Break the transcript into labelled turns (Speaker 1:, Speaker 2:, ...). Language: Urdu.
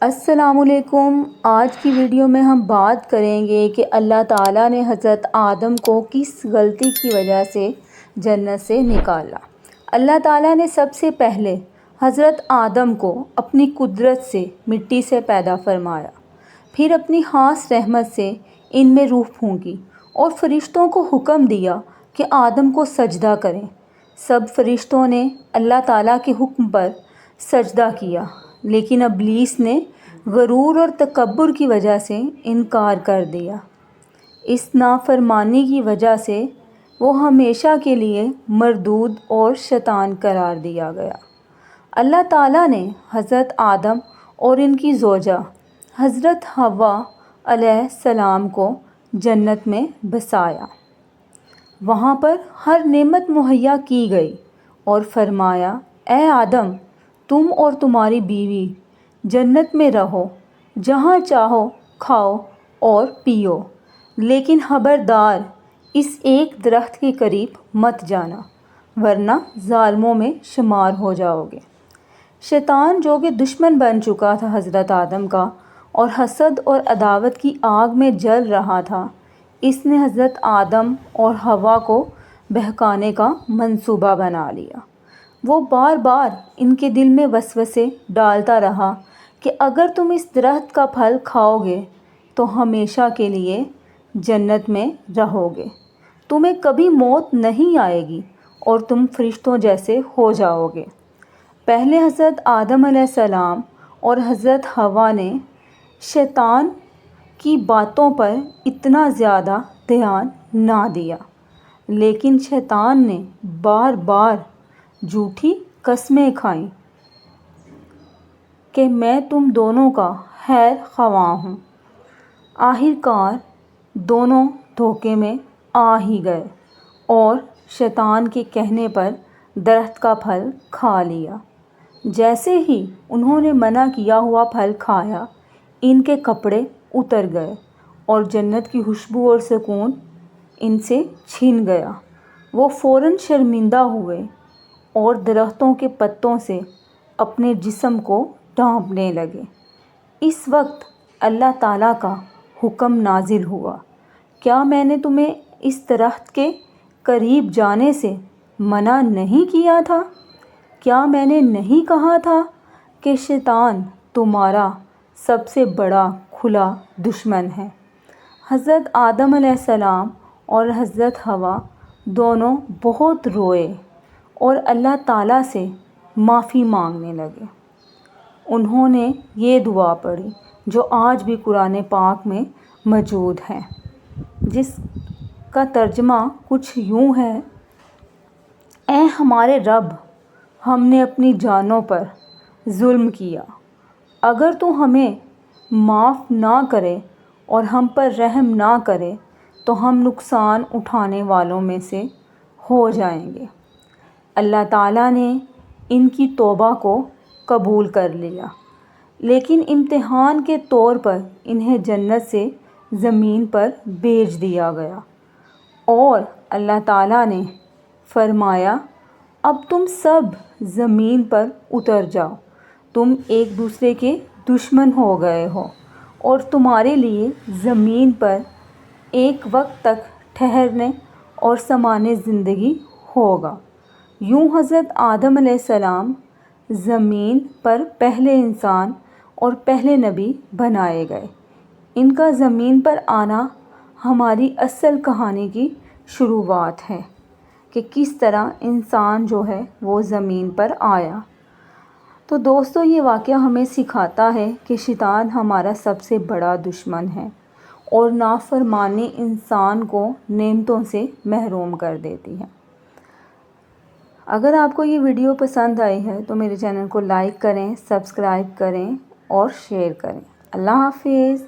Speaker 1: السلام علیکم۔ آج کی ویڈیو میں ہم بات کریں گے کہ اللہ تعالیٰ نے حضرت آدم کو کس غلطی کی وجہ سے جنت سے نکالا۔ اللہ تعالیٰ نے سب سے پہلے حضرت آدم کو اپنی قدرت سے مٹی سے پیدا فرمایا، پھر اپنی خاص رحمت سے ان میں روح پھونکی اور فرشتوں کو حکم دیا کہ آدم کو سجدہ کریں۔ سب فرشتوں نے اللہ تعالیٰ کے حکم پر سجدہ کیا، لیکن ابلیس نے غرور اور تکبر کی وجہ سے انکار کر دیا۔ اس نافرمانی کی وجہ سے وہ ہمیشہ کے لیے مردود اور شیطان قرار دیا گیا۔ اللہ تعالیٰ نے حضرت آدم اور ان کی زوجہ حضرت حوا علیہ السلام کو جنت میں بسایا۔ وہاں پر ہر نعمت مہیا کی گئی اور فرمایا، اے آدم، تم اور تمہاری بیوی جنت میں رہو، جہاں چاہو کھاؤ اور پیو، لیکن خبردار اس ایک درخت کے قریب مت جانا، ورنہ ظالموں میں شمار ہو جاؤ گے۔ شیطان جو کہ دشمن بن چکا تھا حضرت آدم کا اور حسد اور عداوت کی آگ میں جل رہا تھا، اس نے حضرت آدم اور حوا کو بہکانے کا منصوبہ بنا لیا۔ وہ بار بار ان کے دل میں وسوسے ڈالتا رہا کہ اگر تم اس درخت کا پھل کھاؤ گے تو ہمیشہ کے لیے جنت میں رہو گے، تمہیں کبھی موت نہیں آئے گی اور تم فرشتوں جیسے ہو جاؤ گے۔ پہلے حضرت آدم علیہ السلام اور حضرت حوا نے شیطان کی باتوں پر اتنا زیادہ دھیان نہ دیا، لیکن شیطان نے بار بار جھوٹی قسمیں کھائیں کہ میں تم دونوں کا خیر خواہ ہوں۔ آخر کار دونوں دھوکے میں آ ہی گئے اور شیطان کے کہنے پر درخت کا پھل کھا لیا۔ جیسے ہی انہوں نے منع کیا ہوا پھل کھایا، ان کے کپڑے اتر گئے اور جنت کی خوشبو اور سکون ان سے چھن گیا۔ وہ فوراً شرمندہ ہوئے اور درختوں کے پتوں سے اپنے جسم کو ڈھانپنے لگے۔ اس وقت اللہ تعالیٰ کا حکم نازل ہوا، کیا میں نے تمہیں اس درخت کے قریب جانے سے منع نہیں کیا تھا؟ کیا میں نے نہیں کہا تھا کہ شیطان تمہارا سب سے بڑا کھلا دشمن ہے؟ حضرت آدم علیہ السلام اور حضرت حوا دونوں بہت روئے اور اللہ تعالیٰ سے معافی مانگنے لگے۔ انہوں نے یہ دعا پڑھی جو آج بھی قرآن پاک میں موجود ہے، جس کا ترجمہ کچھ یوں ہے، اے ہمارے رب، ہم نے اپنی جانوں پر ظلم کیا، اگر تو ہمیں معاف نہ کرے اور ہم پر رحم نہ کرے تو ہم نقصان اٹھانے والوں میں سے ہو جائیں گے۔ اللہ تعالیٰ نے ان کی توبہ کو قبول کر لیا، لیکن امتحان کے طور پر انہیں جنت سے زمین پر بھیج دیا گیا اور اللہ تعالیٰ نے فرمایا، اب تم سب زمین پر اتر جاؤ، تم ایک دوسرے کے دشمن ہو گئے ہو اور تمہارے لیے زمین پر ایک وقت تک ٹھہرنے اور سمانے زندگی ہوگا۔ یوں حضرت آدم علیہ السلام زمین پر پہلے انسان اور پہلے نبی بنائے گئے۔ ان کا زمین پر آنا ہماری اصل کہانی کی شروعات ہے کہ کس طرح انسان جو ہے وہ زمین پر آیا۔ تو دوستو، یہ واقعہ ہمیں سکھاتا ہے کہ شیطان ہمارا سب سے بڑا دشمن ہے اور نافرمانی انسان کو نعمتوں سے محروم کر دیتی ہے۔ اگر آپ کو یہ ویڈیو پسند آئی ہے تو میرے چینل کو لائک کریں، سبسکرائب کریں اور شیئر کریں۔ اللہ حافظ۔